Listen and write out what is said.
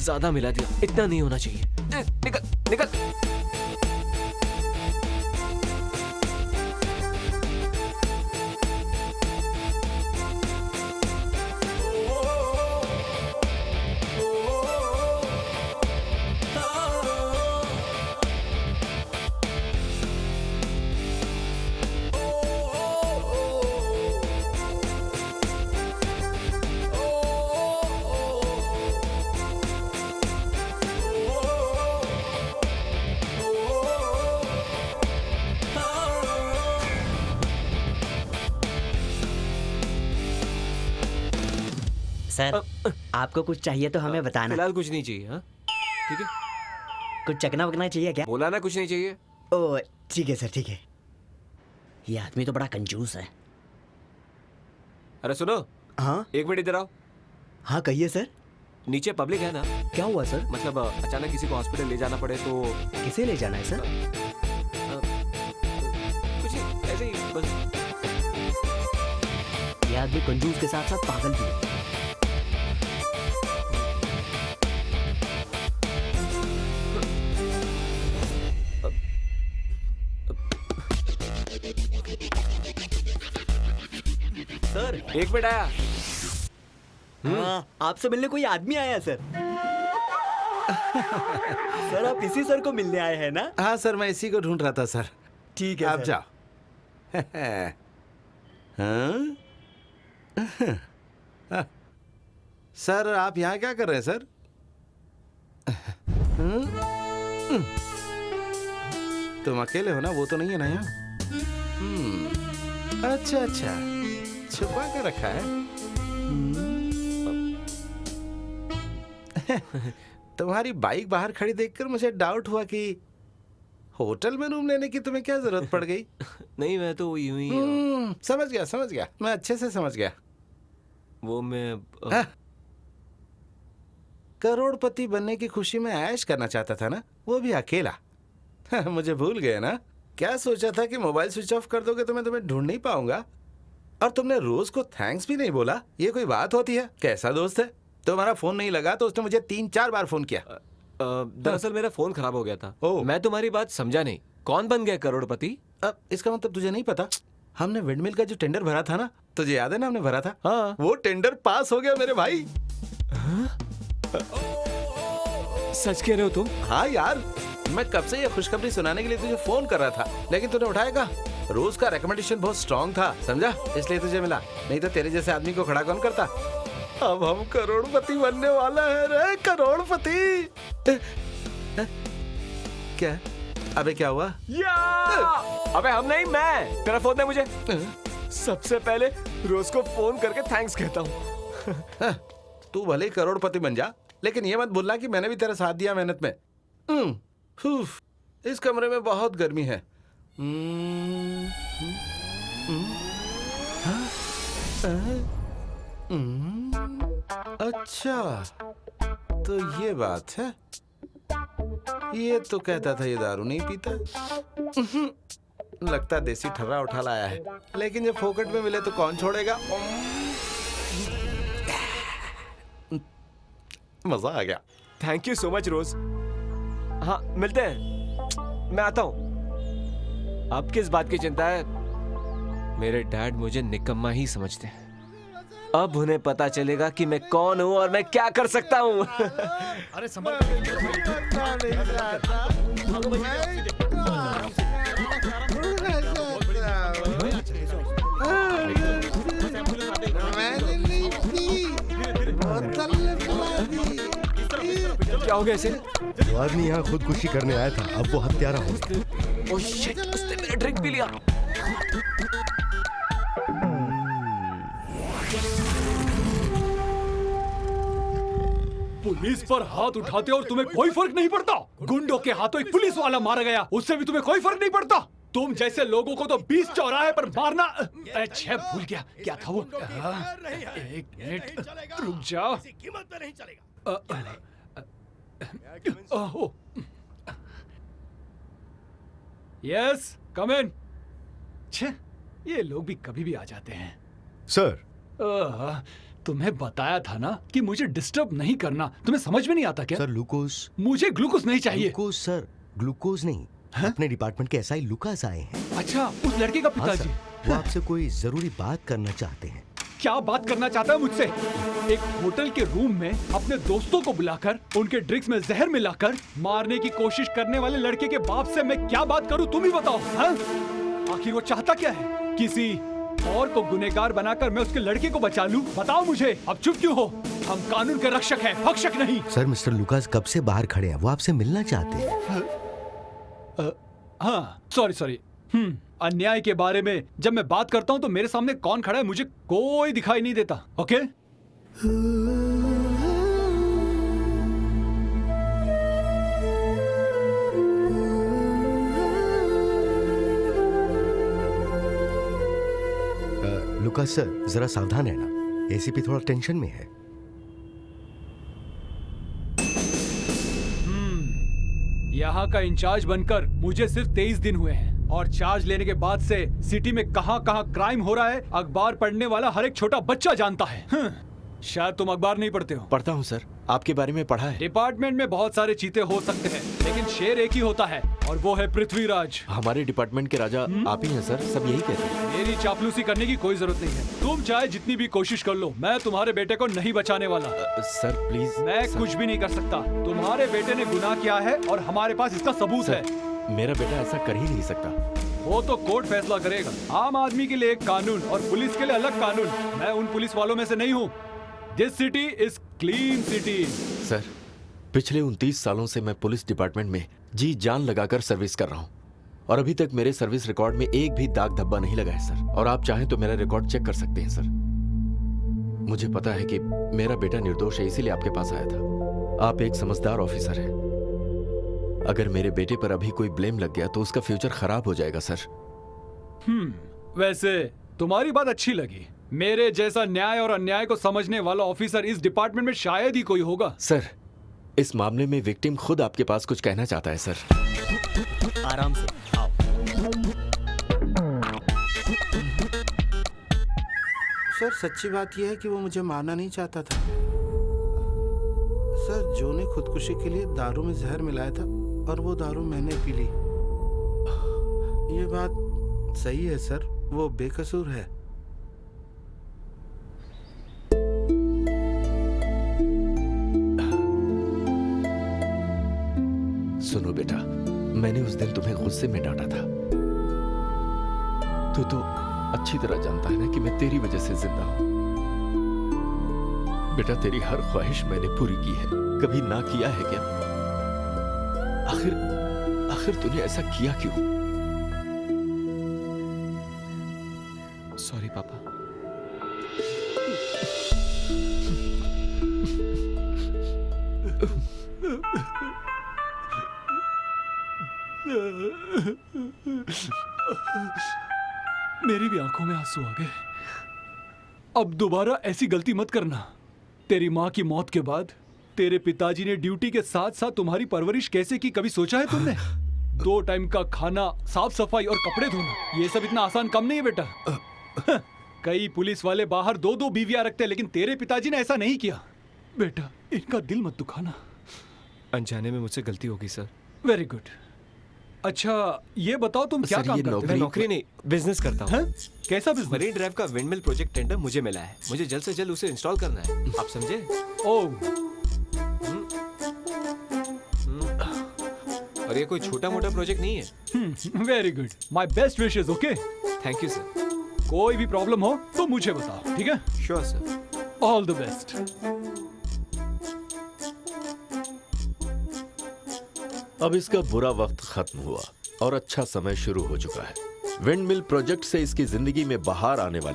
ज्यादा मिला दिया, इतना नहीं होना चाहिए। निकल निकल। सर आपको कुछ चाहिए तो हमें बताना। फिलहाल कुछ नहीं चाहिए। हाँ ठीक है। कुछ चकना वकना चाहिए क्या? बोला ना कुछ नहीं चाहिए। ओह ठीक है सर, ठीक है। ये आदमी तो बड़ा कंजूस है। अरे सुनो। हाँ 1 मिनट इधर आओ। हाँ कहिए सर। नीचे पब्लिक है ना? क्या हुआ सर? मतलब अचानक किसी को हॉस्पिटल ले जाना पड़े तो। किसे ले जाना है सर? कुछ नहीं, ऐसे ही बस। ये आदमी कंजूस के साथ साथ पागल भी है। सर 1 मिनट आया। हाँ, आपसे मिलने कोई आदमी आया है सर। सर आप इसी सर को मिलने आए हैं ना? हाँ सर, मैं इसी को ढूंढ रहा था सर। ठीक है आप सर। जाओ। हाँ? सर आप यहाँ क्या कर रहे हैं सर? तुम अकेले हो ना? वो तो नहीं है ना यहाँ? अच्छा अच्छा, छुपा कर रखा है। तुम्हारी बाइक बाहर खड़ी देखकर मुझे डाउट हुआ कि होटल में रूम लेने की तुम्हें क्या जरूरत पड़ गई। नहीं मैं तो यूं ही समझ गया, मैं अच्छे से समझ गया। वो मैं हाँ। करोड़पति बनने की खुशी में ऐश करना चाहता था ना, वो भी अकेला। हाँ, मुझे भूल गए ना? क्या सोचा था कि मोबाइल स्विच ऑफ कर दोगे तो मैं तुम्हें ढूंढ नहीं पाऊंगा? और तुमने रोज को थैंक्स भी नहीं बोला। ये कोई बात होती है? कैसा दोस्त है? तुम्हारा फोन नहीं लगा तो उसने मुझे 3-4 बार फोन किया। दरअसल मेरा फोन खराब हो गया था। ओह। मैं तुम्हारी बात समझा नहीं। कौन बन गया करोड़पति? अब इसका मतलब तुझे नहीं पता? हमने विंडमिल का जो टेंडर भरा था ना, तुझे याद है ना? हमने भरा था। हाँ। वो टेंडर पास हो गया मेरे भाई। सच कह रहे हो तुम? हाँ यार, मैं कब से ये खुशखबरी सुनाने के लिए तुझे फोन कर रहा था, लेकिन तूने उठाएगा। रोज का रिकमेंडेशन बहुत स्ट्रांग था, समझा? इसलिए तुझे मिला, नहीं तो तेरे जैसे आदमी को खड़ा कौन करता? अब हम करोड़पति बनने वाला है रे, करोड़पति। क्या? अबे क्या हुआ? अबे हम नहीं, मैं। तेरा फोन दे मुझे। सबसे पहले रोज को फोन करके थैंक्स कहता हूँ। तू भले ही करोड़पति बन जा, लेकिन ये मत भूलना कि मैंने भी तेरा साथ दिया मेहनत में। इस कमरे में बहुत गर्मी है। अच्छा, तो ये बात है। ये तो कहता था ये दारू नहीं पीता। लगता देसी ठर्रा उठा लाया है, लेकिन जब फोकट में मिले तो कौन छोड़ेगा। मजा आ गया। थैंक यू सो मच रोज। हाँ मिलते हैं, मैं आता हूँ। अब किस बात की चिंता है? मेरे डैड मुझे निकम्मा ही समझते हैं। अब उन्हें पता चलेगा कि मैं कौन हूँ और मैं क्या कर सकता हूँ। अरे संभल। क्या हो गया इसे? जो आदमी यहाँ खुदकुशी करने आया था, अब वो हत्यारा हो गया। ओह शिट, उसने मेरा ड्रिंक पी लिया। पुलिस पर हाथ उठाते और तुम्हें कोई फर्क नहीं पड़ता? गुंडों के हाथों एक पुलिस वाला मारा गया, उससे भी तुम्हें कोई फर्क नहीं पड़ता? तुम जैसे लोगों को तो 20 चौराहे पर मारना। अच्छा भूल गया, क्या था वो? एक मिनट रुक जाओ। कीमत पे नहीं चलेगा। यस कम इन। छे, ये लोग भी कभी भी आ जाते हैं। सर, तुम्हें बताया था ना कि मुझे डिस्टर्ब नहीं करना। तुम्हें समझ में नहीं आता क्या? Sir glucose. मुझे ग्लूकोज नहीं चाहिए। ग्लूकोज सर, ग्लूकोज नहीं। अपने डिपार्टमेंट के एसआई लुकास आए हैं। अच्छा, उस लड़के का हाँ पिताजी। सर, वो आपसे कोई जरूरी बात करना चाहते हैं। क्या बात करना चाहता है मुझसे? एक होटल के रूम में अपने दोस्तों को बुलाकर उनके ड्रिंक्स में जहर मिलाकर मारने की कोशिश करने वाले लड़के के बाप से मैं क्या बात करूं, तुम ही बताओ। हाँ? आखिर वो चाहता क्या है? किसी और को गुनहगार बनाकर मैं उसके लड़के को बचा लूं? बताओ मुझे। अब चुप क्यों हो? हम कानून के रक्षक हैं, भक्षक नहीं। सर मिस्टर लुकास कब से बाहर खड़े हैं, वो आपसे मिलना चाहते हैं। हाँ, सॉरी। अन्याय के बारे में जब मैं बात करता हूँ तो मेरे सामने कौन खड़ा है मुझे कोई दिखाई नहीं देता। ओके? लुकास सर जरा सावधान रहना, एसीपी थोड़ा टेंशन में है। यहाँ का इंचार्ज बनकर मुझे सिर्फ 23 दिन हुए हैं और चार्ज लेने के बाद से सिटी में कहाँ क्राइम हो रहा है अखबार पढ़ने वाला हर एक छोटा बच्चा जानता है। शायद तुम अखबार नहीं पढ़ते हो। पढ़ता हूँ सर, आपके बारे में पढ़ा है। डिपार्टमेंट में बहुत सारे चीते हो सकते हैं लेकिन शेर एक ही होता है और वो है पृथ्वीराज। हमारे डिपार्टमेंट के राजा आप ही हैं सर, सब यही कहते हैं। मेरी चापलूसी करने की कोई जरूरत नहीं है। तुम चाहे जितनी भी कोशिश कर लो, मैं तुम्हारे बेटे को नहीं बचाने वाला। Sir please. मैं कुछ भी नहीं कर सकता। तुम्हारे बेटे ने गुनाह किया है और हमारे पास इसका सबूत है। मेरा बेटा ऐसा कर ही नहीं सकता। वो तो कोर्ट फैसला करेगा। आम आदमी के लिए एक कानून और पुलिस के लिए अलग कानून। मैं उन पुलिस वालों में से नहीं हूँ। This city is clean city. Sir पिछले 29 सालों से मैं पुलिस डिपार्टमेंट में जी जान लगाकर सर्विस कर रहा हूँ और अभी तक मेरे सर्विस रिकॉर्ड में एक भी दाग धब्बा नहीं लगा है सर। और आप चाहें तो मेरा रिकॉर्ड चेक कर सकते हैं सर। मुझे पता है कि मेरा बेटा निर्दोष है, इसीलिए आपके पास आया था। आप एक समझदार ऑफिसर हैं। अगर मेरे बेटे पर अभी कोई ब्लेम लग गया तो उसका फ्यूचर खराब हो जाएगा सर। वैसे तुम्हारी बात अच्छी लगी। मेरे जैसा न्याय और अन्याय को समझने वाला ऑफिसर इस डिपार्टमेंट में शायद ही कोई होगा। सर इस मामले में विक्टिम खुद आपके पास कुछ कहना चाहता है सर। आराम से आओ। सर सच्ची बात यह है कि वो मुझे मारना नहीं चाहता था। सर जो ने खुदकुशी के लिए दारू में जहर मिलाया था और वो दारू मैंने पी ली। ये बात सही है सर, वो बेकसूर है। सुनो बेटा, मैंने उस दिन तुम्हें गुस्से में डांटा था। तू तो अच्छी तरह जानता है ना कि मैं तेरी वजह से जिंदा हूं। बेटा तेरी हर ख्वाहिश मैंने पूरी की है, कभी ना किया है क्या? आखिर तूने ऐसा किया क्यों? सॉरी पापा। मेरी भी आंखों में आंसू आ गए। अब दोबारा ऐसी गलती मत करना। तेरी माँ की मौत के बाद तेरे पिताजी ने ड्यूटी के साथ साथ तुम्हारी परवरिश कैसे की, कभी सोचा है तुमने? 2 टाइम का खाना, साफ सफाई और कपड़े धोना, ये सब इतना आसान काम नहीं है बेटा। कई पुलिस वाले बाहर 2-2 बीवियां रखते हैं लेकिन तेरे पिताजी ने ऐसा नहीं किया। बेटा इनका दिल मत दुखाना। अनजाने में मुझसे गलती होगी सर। Very good. अच्छा ये बताओ तुम क्या सर, काम ये करते हो? मैं नौकरी नहीं, बिजनेस करता हूँ। हैं? कैसा बिजनेस? मरीन ड्राइव का विंडमिल प्रोजेक्ट टेंडर मुझे मिला है। मुझे जल्द से जल्द उसे इंस्टॉल करना है, आप समझे? ओह और ये कोई छोटा मोटा प्रोजेक्ट नहीं है। Very good. My best wishes. Okay, thank you sir. कोई भी प्रॉब्लम हो तो मुझे बताओ, ठीक है? Sure sir. All the best. अब इसका बुरा वक्त खत्म हुआ और अच्छा समय शुरू हो चुका है। विंडमिल प्रोजेक्ट से इसकी जिंदगी में बहार आने वाली